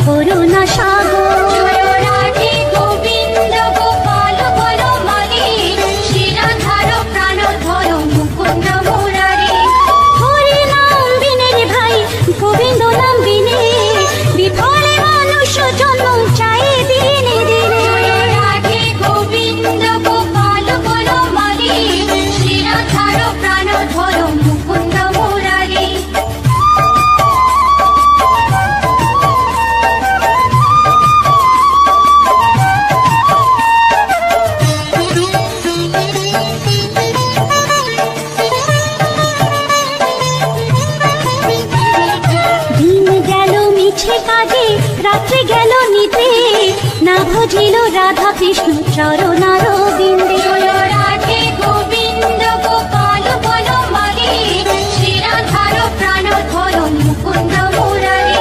করুণা সাগর। জয় রাধে গোবিন্দ গোপাল বনমালী, শিরাধার প্রাণধর মুকুন্দ মুরারি। হরি নাম বিনে রে ভাই, গোবিন্দ নাম বিনে, বিফলে মানুষ জন্ম চাই দিনে দিনে। জয় রাধে গোবিন্দ গোপাল বনমালী, শিরাধার প্রাণধর মুকুন্দ মুরারি। দিন গেল মিছে কাজে, রাত্রে গেল নিতে, না ভজিল রাধা কৃষ্ণ চরণার বিন্দে। জয় রাধে গোবিন্দ গোপাল বনমালী, শিরাধার প্রাণধর মুকুন্দ মুরারি।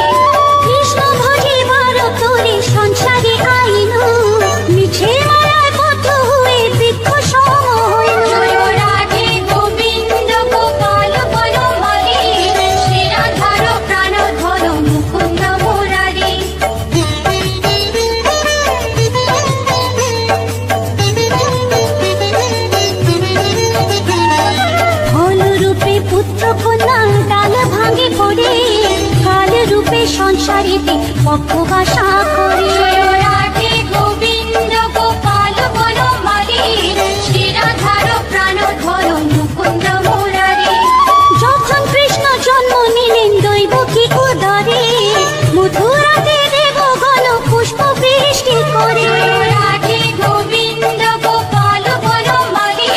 কৃষ্ণ ভজিবার তোরে সংসারে আইনু, মিছে মায়ায় বদ্ধ হয়ে বৃক্ষ সম হইনু। জয় রাধে গোবিন্দ গোপাল বনমালী, শিরাধার প্রাণধর মুকুন্দ মুরারি। ফল রূপে পুত্র কন্যা ডাল ভাঙে পড়ে, কাল রূপে সংসারেতে পক্ষবাসা করে। জয় রাধে গোবিন্দ গোপাল বনমালী, শিরাধার প্রাণধর মুকুন্দ মুরারি। যখন কৃষ্ণ জন্ম নিলেন দৈব কি উদরে, মথুরাতে দেবগণ পুষ্প বৃষ্টি করে। জয় রাধে গোবিন্দ গোপাল বনমালী,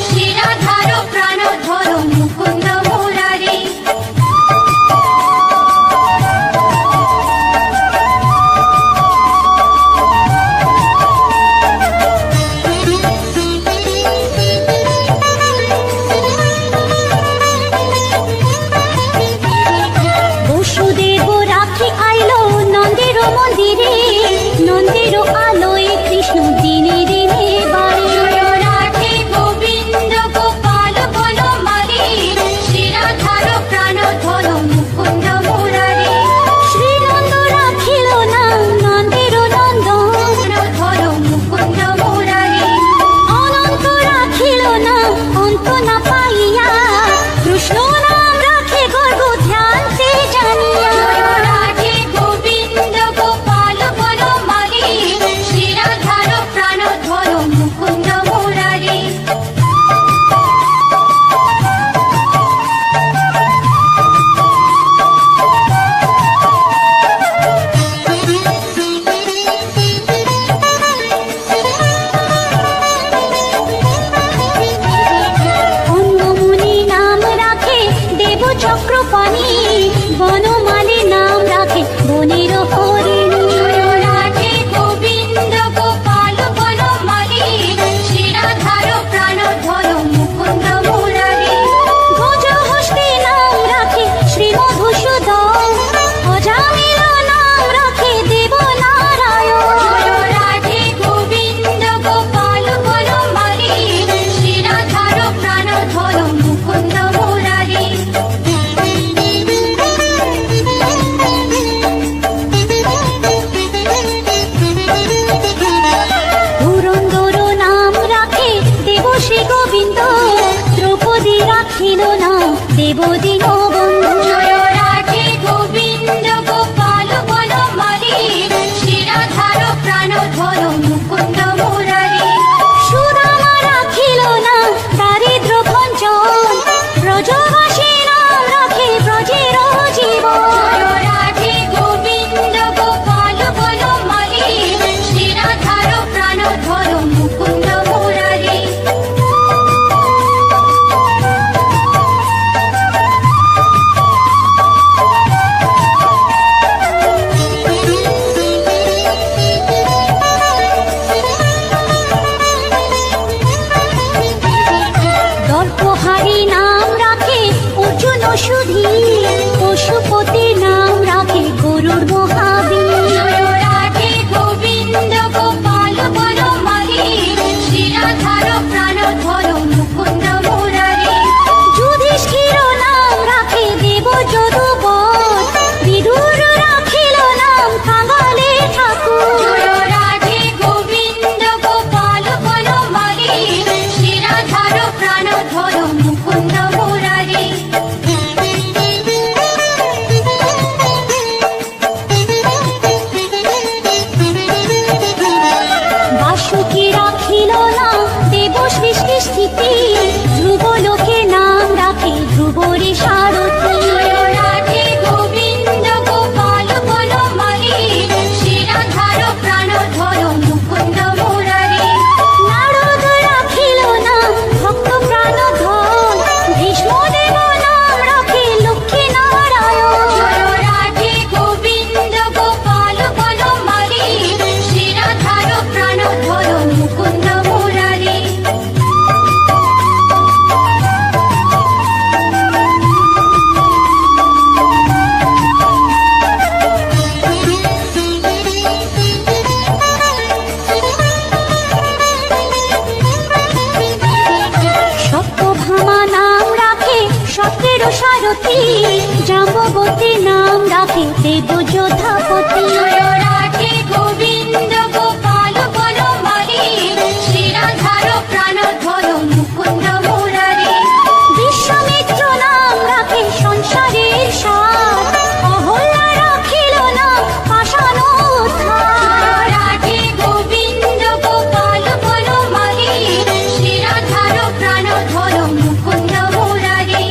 শিরাধার প্রাণধর মুকুন্দ মুরারি। বসুদেব রাখি আইলো নন্দের মন্দিরে, নন্দের আলোয় কৃষ্ণ দিনে দিনে বাড়ে। জয় রাধে গোবিন্দ গোপাল বনমালী, শিরাধার প্রাণধর মুকুন্দ মুরারি। শ্রীনন্দ রাখিল না নন্দের নন্দন, প্রাণধর মুকুন্দ মুরারি। অনন্ত রাখিল না অন্ত না পাইয়া, কৃষ্ণ নাম রাখে গর্ব ধ্যানতে জানিয়া। জয় রাধে গোবিন্দ গোপাল বনমালী, শিরাধার প্রাণধর মুকুন্দ মুরারি। অন্নমুনি নাম রাখে দেব চক্রপাণি, বনমালী নাম রাখে বনের হরিণী। জয় রাধে গোবিন্দ গোপাল বনমালী, শিরাধার প্রাণধর মুকুন্দ মুরারি। গজ হস্তে নাম রাখে শ্রী মধুসূদন, অজামিল নাম রাখে দেব নারায়ণ। জয় রাধে গোবিন্দ গোপাল বনমালী, শিরাধার প্রাণধর মুকুন্দ মুরারি। পুরন্দর নাম রাখে দেব শ্রী গোবিন্দ, দ্রৌপদী রাখিল না দেব দীনবন্ধু। জয় রাধে গোবিন্দ গোপাল বনমালী, শিরাধার প্রাণধর মুকুন্দ মুরারি। সুদামা রাখিল না দারিদ্র ভঞ্জন, ব্রজবাসী নাম রাখে ব্রজের জীবন। জয় রাধে গোবিন্দ গোপাল বনমালী, শিরাধার প্রাণধর মুকুন্দ মুরারি। দর্পহারি নাম রাখে অর্জুন সুধী, পশুপতি নাম রাখে গরুর মহাবীর। জয় রাধে গোবিন্দ গোপাল বনমালী, শিরাধার প্রাণধর মুকুন্দ মুরারি। যুধিষ্ঠির নাম রাখে দেব যদুবর, বিদুর রাখিল নাম কাঙ্গা রাখে ধ্রুবরী সারথী। রাধে গোবিন্দ গোপাল বনমালী, শ্রীরাধার প্রাণধর মুকুন্দ মুরারি। নারদ রাখিল নাম ভক্ত প্রাণধন, ভীষ্মদেব নাম রাখে লক্ষ্মী নারায়ণ। রাধে গোবিন্দ গোপাল বনমালী, শ্রীরাধার প্রাণধর মুকুন্দ মুরারি। সত্যভামা নাম রাখে সত্যের সারথী, জাম্ববতী নাম রাখে দেব যোধাপতি। রাধে গোবিন্দ গোপাল বনমালী, শ্রীরাধার প্রাণধর মুকুন্দ মুরারি। বিশ্বামিত্র নাম রাখে সংসারের সার, অহল্যা রাখিল নাম পাষাণ উদ্ধার। রাধে গোবিন্দ গোপাল বনমালী, শ্রীরাধার প্রাণধর মুকুন্দ মুরারি।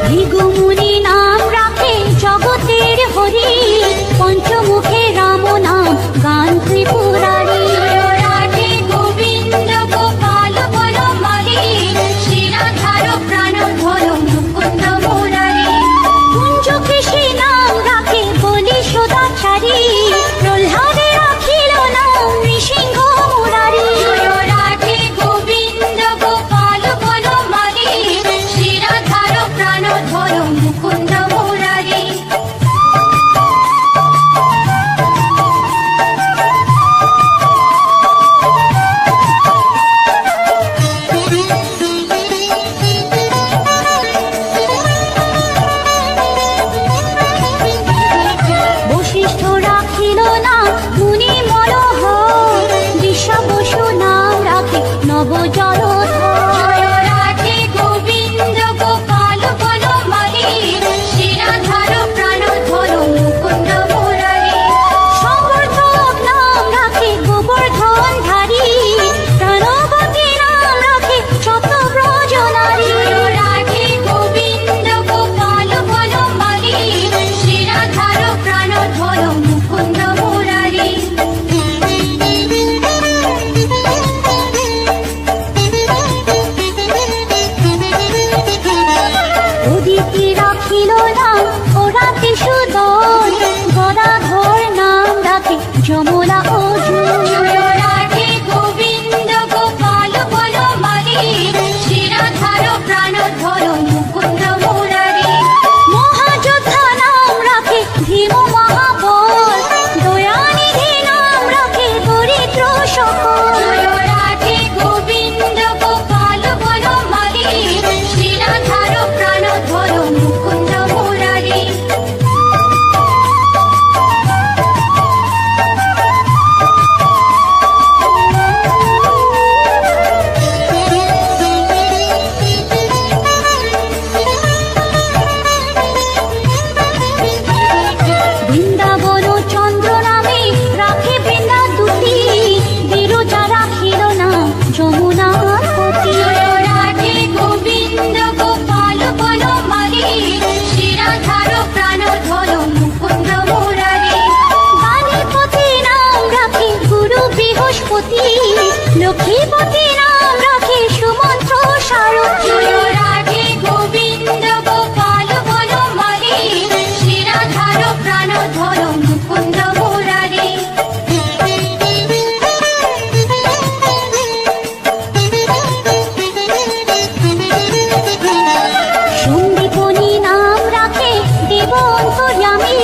ভৃগুমুনি নাম রাখে জগতের হরি, পঞ্চমুখে রাম নাম গান ত্রিপুরারি। রাধে গোবিন্দ গোপাল বনমালী, শ্রীরাধার প্রাণধর মুকুন্দ মুরারি। কুঞ্জকেশী নাম রাখে বলি সদাচারী, প্রহ্লাদে রাখিল নাম নৃসিংহ মুরারি। রাধে গোবিন্দ গোপাল বনমালী, শ্রীরাধার প্রাণধর মুকুন্দ মুরারি। বশিষ্ঠ রাখিল নাম মুনি মনোহর, ঋষা বসু নাম রাখে নব জলধর। রাধে গোবিন্দ গোপাল বনমালী, শ্রীরাধার প্রাণধর মুকুন্দ মুরারি। সংবর্ধক নাম রাখে গোবর্ধন ধারী, প্রাণবতী নাম রাখে শতব্রজ নারী। রাধে গোবিন্দ গোপাল বনমালী, শ্রীরাধার প্রাণধর মুকুন্দ মুরারি। অদিতি রাখিল নাম ওরাতি সুদন, গদাধর নাম রাখে যমলা অর্জুন। রাধে গোবিন্দ গোপাল বনমালী, শ্রীরাধার প্রাণধর মুকুন্দ মুরারি। মহাযোদ্ধা নাম রাখে ভীম মহাবল, দয়ানিধি নাম রাখে দরিদ্র সকল। রাধে গোবিন্দ গোপাল বনমালী, শ্রীরাধার প্রাণধর মুকুন্দ মুরারি। বৃন্দাবন চন্দ্র নামে রাখে বৃন্দা দুটি, বিরজা রাখিল নাম যমুনার পতি। রাধে গোবিন্দ গোপাল বনমালী, শ্রীরাধার প্রাণধর মুকুন্দ মুরারি। বাণীপতি নাম রাখে গুরু বৃহস্পতি, লক্ষ্মীপতি নাম রাখে সুমন্ত্র সারথী। রাধে গোবিন্দ গোপাল বনমালী, শ্রীরাধার প্রাণধর মুকুন্দ মুরারি। সন্দীপনী নাম রাখে দেব অন্তর্যামী,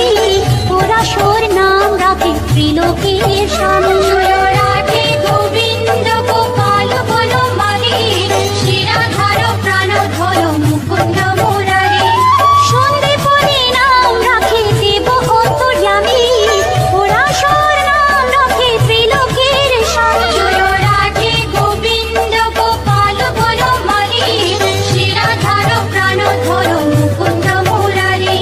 পরাশর নাম রাখে ত্রিলোকের স্বামী। রাধে গোবিন্দ গোপাল বনমালী, শ্রীরাধার প্রাণধর মুকুন্দ মুরারি। সন্দীপনী নাম রাখে দেব অন্তর্যামী, পরাশর নাম রাখে ত্রিলোকের স্বামী। রাধে গোবিন্দ গোপাল বনমালী, শ্রীরাধার প্রাণধর মুকুন্দ মুরারি।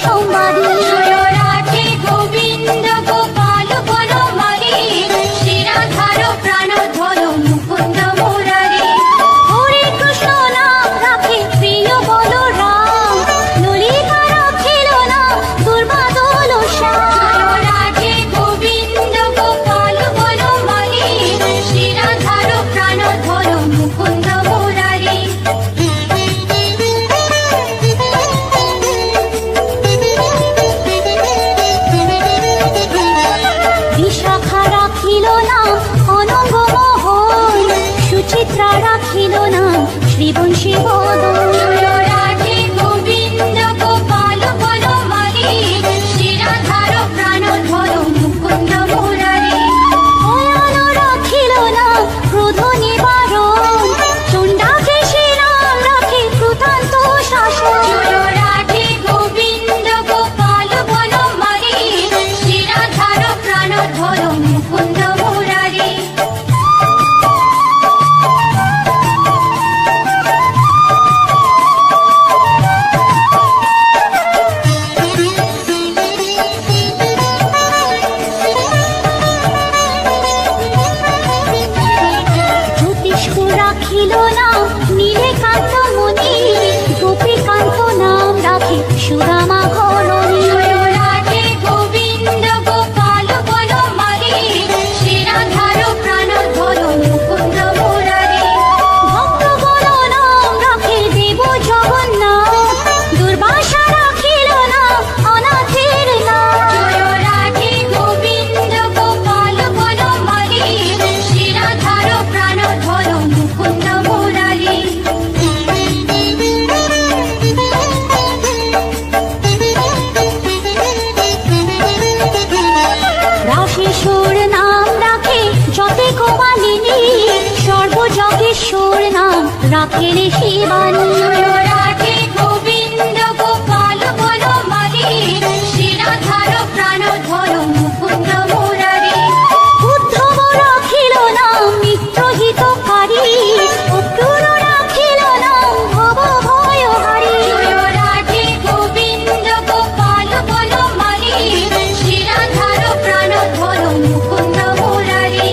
সম্বাদী। জয় রাধে গোবিন্দ গোপাল বনমালী, শ্রীরাধার প্রাণধর মুকুন্দ মুরারি। হরে কৃষ্ণ নাম রাখে প্রিয় বলরাম, ললিতা রাখিল নাম দুর্বাদল শ্যাম। জয় রাধে গোবিন্দ গোপাল বনমালী, শ্রীরাধার প্রাণধর মুকুন্দ মুরারি। বিশাখা রাখিল নাম অনঙ্গ মোহন, সুচিত্রা রাখিল নাম শ্রীবংশী বদন। জয় রাধে গোবিন্দ গোপাল বনমালী, শ্রীরাধার প্রাণধর মুকুন্দ মুরারি। ভয়াল রাখিল নাম ক্রোধ নিবারণ, চণ্ডাকেশী নাম রাখে কৃতান্ত শাসন। জয় রাধে গোবিন্দ গোপাল বনমালী, শ্রীরাধার প্রাণধর মুকুন্দ মুরারি। জ্যোতিষ্ক রাখিল নাম নীলকান্ত মুনি, গোপীকান্ত নাম রাখে সুদামা ঘরণী। জয় রাধে গোবিন্দ গোপাল বনমালী, শ্রীরাধার প্রাণধর মুকুন্দ মুরারি। ভক্তগণ নাম রাখে দেব জগন্নাথ, দুর্বাসা রাখিল নাম অনাথের নাথ। জয় রাধে গোবিন্দ গোপাল বনমালী, শ্রীরাধার প্রাণধর মুকুন্দ মুরারি। রাশেশ্বর নাম রাখে যতে কোমালিনী, সর্বযজ্ঞেশ্বর নাম রাখেন শিবানী। জয় রাধে গোবিন্দ গোপাল বনমালী, শ্রীরাধার প্রাণধর মুকুন্দ মুরারি। উদ্ধব রাখিল নাম মিত্রহিতকারী, অক্রূর রাখিল নাম ভব ভয়হারী। জয় রাধে গোবিন্দ গোপাল বনমালী, শ্রীরাধার প্রাণধর মুকুন্দ মুরারি।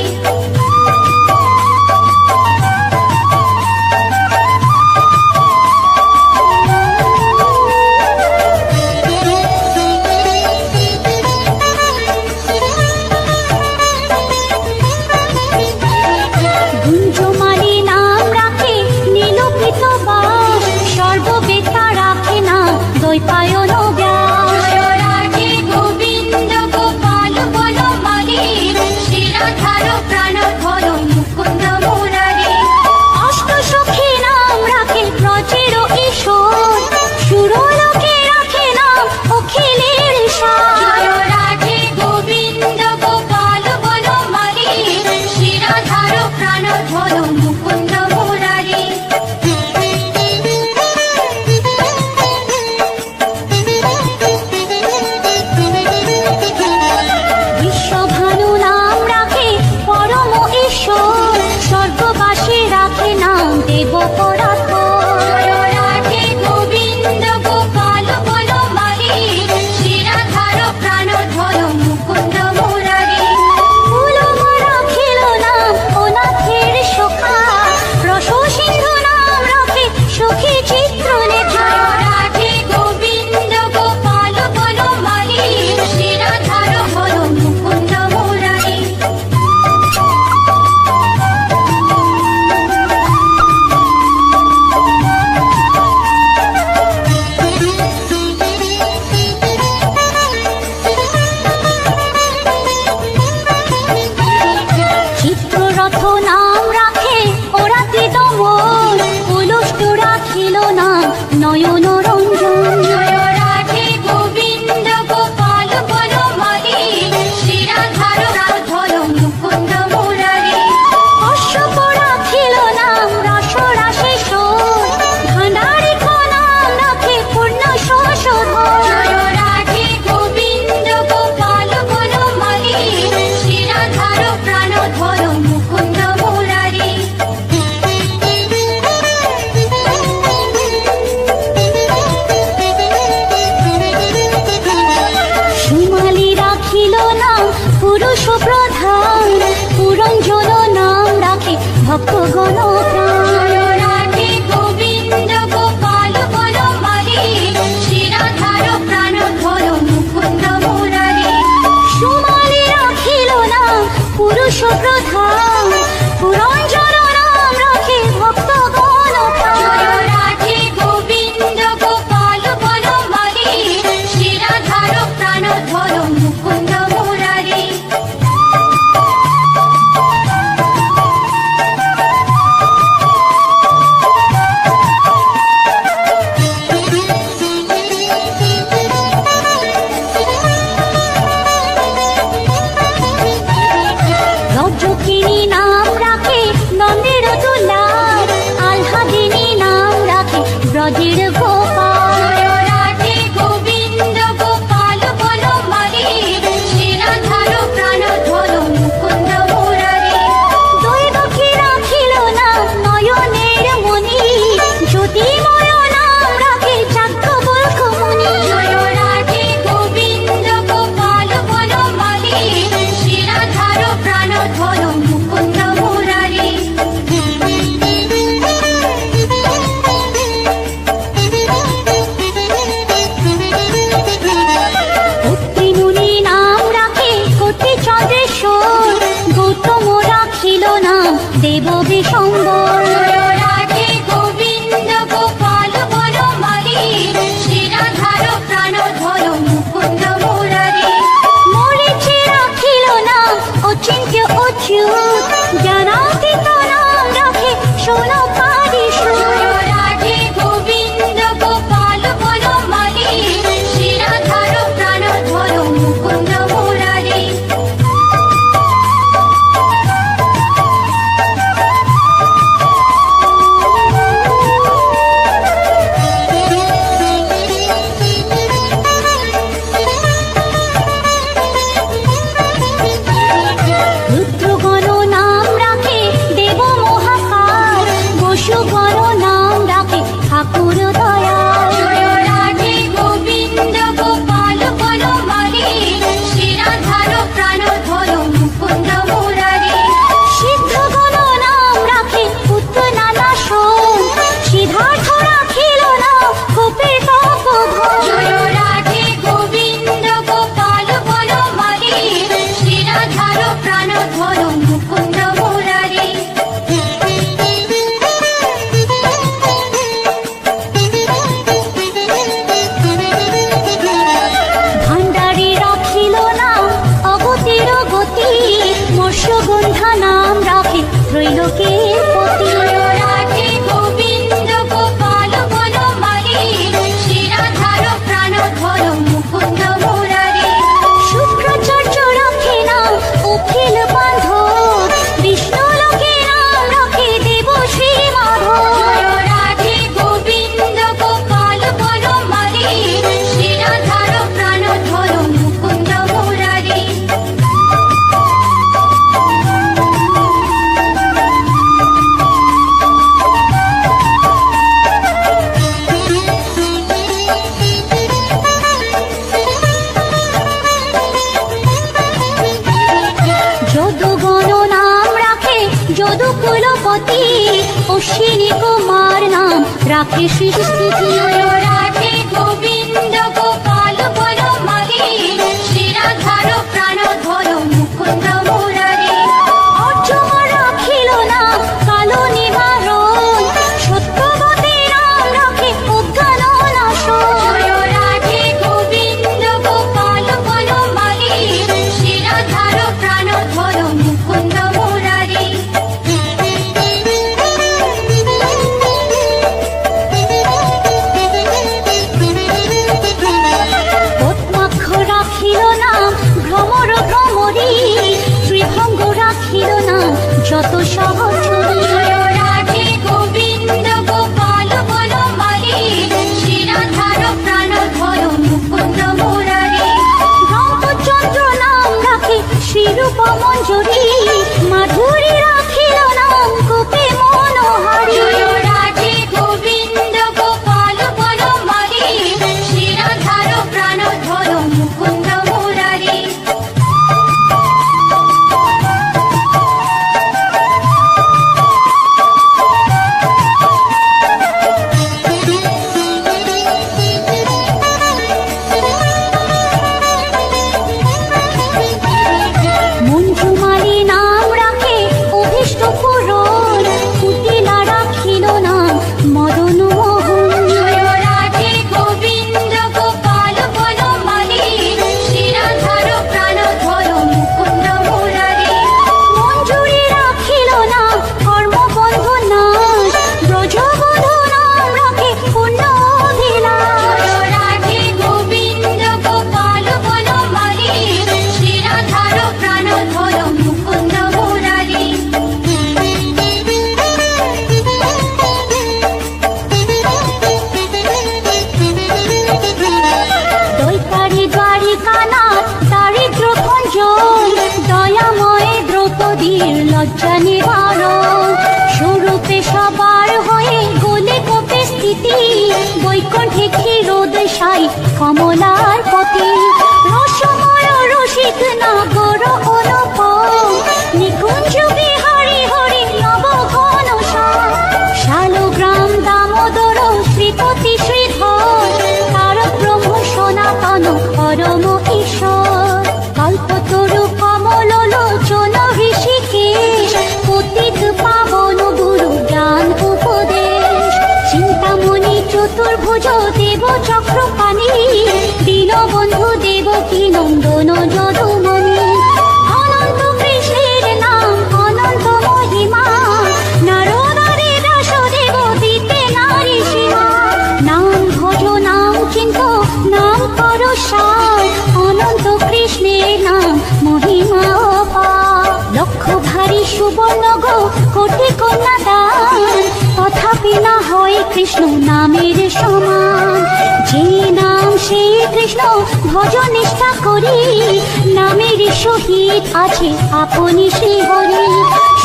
ব্রজের গোপাল। জয় রাধে গোবিন্দ গোপাল বনমালী, শিরাধার প্রাণধর মুকুন্দ মুরারি। দৈবকী রাখিল না নয়নের মণি, জ্যোতির্ময় নাম রাখে যাজ্ঞবল্ক্য মুনি। জয় রাধে গোবিন্দ গোপাল বনমালী, শিরাধার প্রাণধর মুকুন্দ মুরারি। পুত্রিমুনি নাম রাখে কোটি চন্দ্রেশ্বর, গৌতম রাখিল না দেব বিশম্বর। জয় রাধে গোবিন্দ গোপাল বনমালী, শিরাধার প্রাণধর মুকুন্দ মুরারি। মরিচি রাখিল না অচিন্ত্য অচ্যুত, জ্ঞানাতীত নাম রাখে সোনকাদি সুর। জয় রাধে গোবিন্দ গোপাল বনমালী, শিরাধার প্রাণধর মুকুন্দ মুরারি। রুদ্রগণ নাম রাখে দেব মহাকাল, বসুগণ নাম রাখে ঠাকুর দয়াল। জয় রাধে গোবিন্দ গোপাল বনমালী, শিরাধার প্রাণধর মুকুন্দ মুরারি। সিদ্ধগণ নাম রাখে পুত্র নানা সোম, সিদ্ধার্থ রাখিল না গোপের তপোধন। জয় রাধে গোবিন্দ গোপাল বনমালী, শিরাধার প্রাণধর মুকুন্দ মুরারি। ভাণ্ডারী রাখিল না অগতির গতি, মৎস্যগন্ধা নাম রাখে ত্রৈলোকের পতি। জয় রাধে গোবিন্দ গোপাল বনমালী, শিরাধার প্রাণধর মুকুন্দ মুরারি। শুক্রাচার্য রাখে না অখিল বান্ধব, বিষ্ণুলোকে নাম রাখে দেব শ্রী মাধব। জয় রাধে গোবিন্দ গোপাল বনমালী, শিরাধার প্রাণধর মুকুন্দ মুরারি। যদুগণ নাম রাখে যদুকুলপতি, অশ্বিনী কুমার নাম রাখে সৃষ্টি। জয় রাধে গোবিন্দ গোপাল বনমালী, শিরাধার প্রাণধর মুকুন্দ মুরারি। অর্জুন রাখিল না কালো নিবারণ, সত্যবতী নাম রাখে অজ্ঞান নাশন। জয় রাধে গোবিন্দ গোপাল বনমালী, শিরাধার প্রাণধর মুকুন্দ মুরারি। জয় লজ্জা নিবারণ স্বরূপে সবার হয়ে গোলে কোপে স্থিতি বৈকুণ্ঠে ক্ষীরোদয় সাই কমলার পতি রসময় রসিক নাগর অনুপম নিকুঞ্জ বিহারী হরি নব ঘন শালগ্রাম দামোদর শ্রীপতি শ্রীধর তারক ব্রহ্ম সনাতন পরম ঈশ্বর কল্পতরু কমল লোচন ঋষিকেশ পতিত পাবন গুরু জ্ঞান উপদেশ চিন্তামণি চতুর্ভুজ দেব চক্রপাণি দীনবন্ধু দেবকী নন্দন যদুমণি অনন্ত কৃষ্ণের নাম অনন্ত মহিমা নারদারে দাসদেব দিতে নারী সীমা নাম ভজ নাম চিন্ত নাম কর সার অনন্ত কৃষ্ণের নাম মহিমা অপার লক্ষ ভারী সুবর্ণ গো কোটি কন্যা দান তথাপি না হয় কৃষ্ণ নামের সমান যে নাম সেই কৃষ্ণ ভজ নিষ্ঠা করি নামের সহিত আছে আপনি শ্রী হরি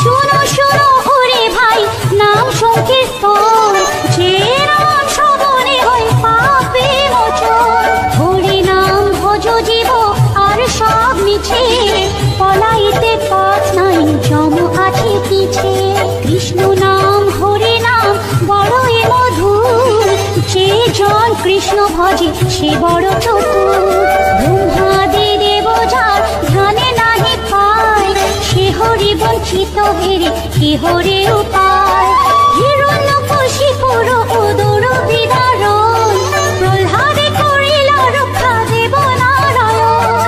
শুনো শুনো ওরে ভাই নাম সংকীর্তন যে নাম শ্রবণে হয় পাপে মোচন হরি নাম ভজ জীব আর সব মিছে পলাইতে পথ নাই জম আছে পিছে কৃষ্ণ নাম হরি নাম বড়ই মধুর যে জন কৃষ্ণ ভজে সে বড় চতুর ব্রহ্মাদি দেব যার ধ্যানে নাহি পায় সে হরি বঞ্চিত হেরে কে হরে উপায় হিরণ্যকশিপুর উদর বিদারণ প্রহ্লাদে করিল রক্ষা দেব নারায়ণ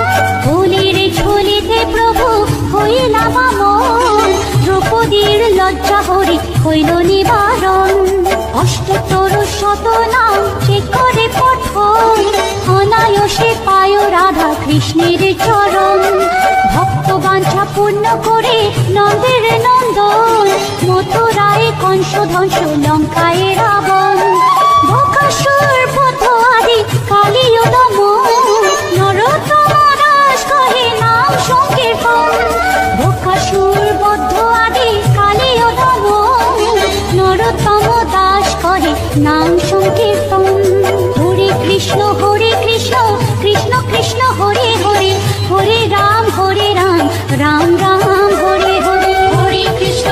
কলির ঝুলিতে প্রভু হইলা বামন দ্রৌপদীর লজ্জা হরি হইল নিবারণ অষ্টতর শত নাম যে করে পঠন অনায়াসে পায় রাধা কৃষ্ণের চরণ ভক্ত বাঞ্ছা পূর্ণ করে নন্দের নন্দন মথুরায় কংস ধ্বংস লঙ্কায় রাবণ বকাসুর বধ আদি কালীয় দমন নরোত্তম দাস কহে নাম সংকীর্তন বকাসুর বধ আদি কালীয় দমন নরোত্তম দাস কহে নাম সংকীর্তন হরে কৃষ্ণ কৃষ্ণ কৃষ্ণ হরে হরে হরে রাম রাম রাম হরে হরে হরে কৃষ্ণ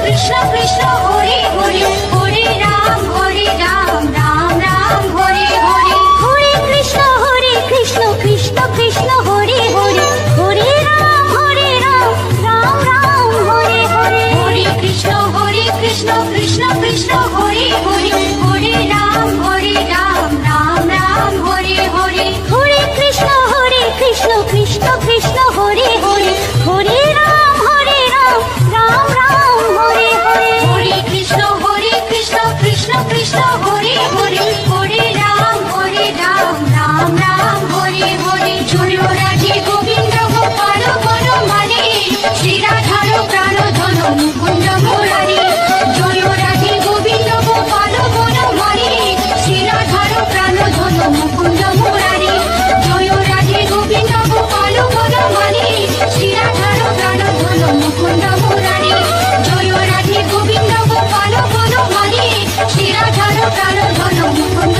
কৃষ্ণ কৃষ্ণ হরে হরে হরে রাম রাম রাম হরে হরে হরে কৃষ্ণ কৃষ্ণ কৃষ্ণ হরে হরে হরে রাম রাম রাম হরে হরে হরে কৃষ্ণ কৃষ্ণ কৃষ্ণ হরে হরে হরে রাম রাম রাম হরে হরে হরে কৃষ্ণ কৃষ্ণ কৃষ্ণ হরে হরে হরে রাম রাম রাম হরে হরে হরে কৃষ্ণ কৃষ্ণ কৃষ্ণ হরে হরে হরে রাম রাম রাম হরে হরে জয় রাধে গোবিন্দ গোপাল বনমালী শ্রী রাধার প্রাণ ধন মুকুন্দ মুরারি জয় রাধে গোবিন্দ গোপাল বনমালী শ্রী রাধার প্রাণ ধন মুকুন্দ মুরারি জয় রাধে গোবিন্দ গোপাল বনমালী শ্রী রাধার প্রাণ ধন মুকুন্দ মুরারি জয় রাধে গোবিন্দ গোপাল বনমালী শ্রী রাধার প্রাণ ধন মুকুন্দ